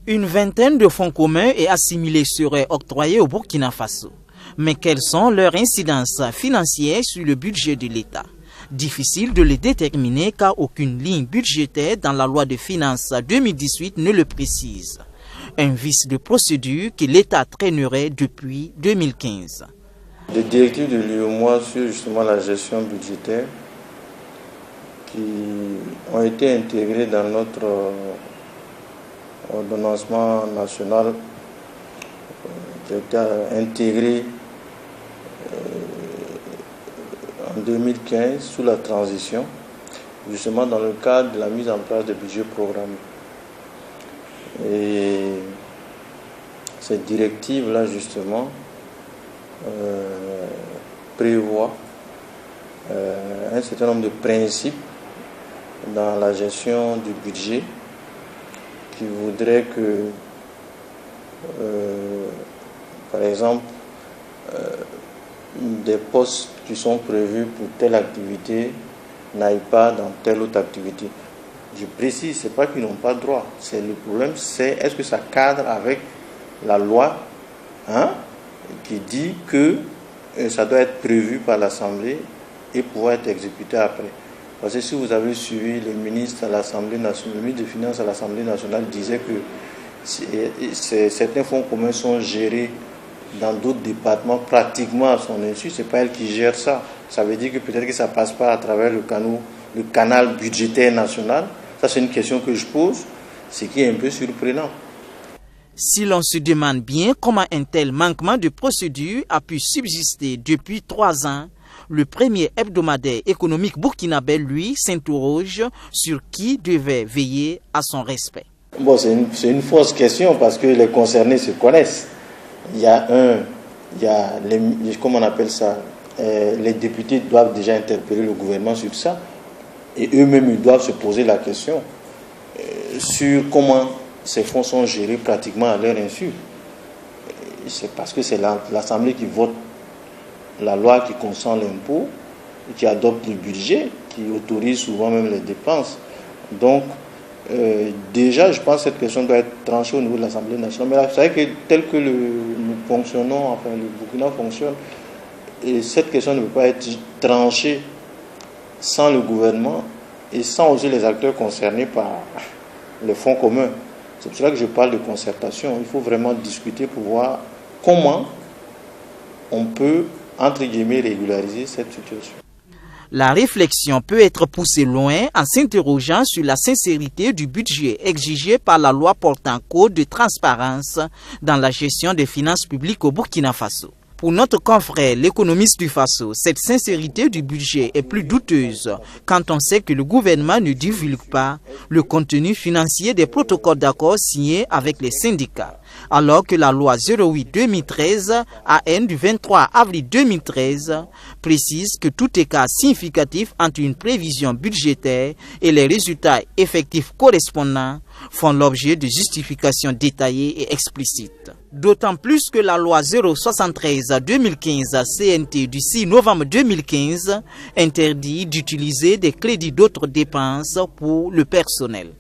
Une vingtaine de fonds communs et assimilés seraient octroyés au Burkina Faso. Mais quelles sont leurs incidences financières sur le budget de l'État? Difficile de les déterminer car aucune ligne budgétaire dans la loi de finances 2018 ne le précise. Un vice de procédure que l'État traînerait depuis 2015. Les directives de l'UEMOA sur justement la gestion budgétaire qui ont été intégrées dans notre ordonnancement national qui a été intégré en 2015 sous la transition, justement dans le cadre de la mise en place de budgets programmés. Et cette directive-là, justement, prévoit un certain nombre de principes dans la gestion du budget qui voudrait que, par exemple, des postes qui sont prévus pour telle activité n'aillent pas dans telle autre activité. Je précise, ce n'est pas qu'ils n'ont pas droit. Le problème, c'est est-ce que ça cadre avec la loi qui dit que ça doit être prévu par l'Assemblée et pouvoir être exécuté après. Parce que si vous avez suivi le ministre à l'Assemblée nationale, le ministre des Finances à l'Assemblée nationale disait que certains fonds communs sont gérés dans d'autres départements pratiquement à son insu. Ce n'est pas elle qui gère ça. Ça veut dire que peut-être que ça ne passe pas à travers le canal budgétaire national. Ça, c'est une question que je pose, ce qui est un peu surprenant. Si l'on se demande bien comment un tel manquement de procédure a pu subsister depuis 3 ans, le premier hebdomadaire économique burkinabé, lui, s'interroge sur qui devait veiller à son respect. Bon, c'est une fausse question parce que les concernés se connaissent. Comment on appelle ça, les députés doivent déjà interpeller le gouvernement sur ça et eux-mêmes ils doivent se poser la question sur comment ces fonds sont gérés pratiquement à leur insu. C'est parce que c'est l'Assemblée qui vote la loi qui consent l'impôt, qui adopte le budget, qui autorise souvent même les dépenses. Donc, déjà, je pense que cette question doit être tranchée au niveau de l'Assemblée nationale. Mais là, vous savez que tel que nous fonctionnons, enfin le Burkina fonctionne, et cette question ne peut pas être tranchée sans le gouvernement et sans aussi les acteurs concernés par les fonds communs. C'est pour cela que je parle de concertation. Il faut vraiment discuter pour voir comment on peut, entre guillemets, régulariser cette situation. La réflexion peut être poussée loin en s'interrogeant sur la sincérité du budget exigé par la loi portant code de transparence dans la gestion des finances publiques au Burkina Faso. Pour notre confrère, l'économiste du Faso, cette sincérité du budget est plus douteuse quand on sait que le gouvernement ne divulgue pas le contenu financier des protocoles d'accord signés avec les syndicats, alors que la loi 08-2013 AN du 23 avril 2013 précise que tout écart significatif entre une prévision budgétaire et les résultats effectifs correspondants font l'objet de justifications détaillées et explicites. D'autant plus que la loi 073-2015 CNT du 6 novembre 2015 interdit d'utiliser des crédits d'autres dépenses pour le personnel.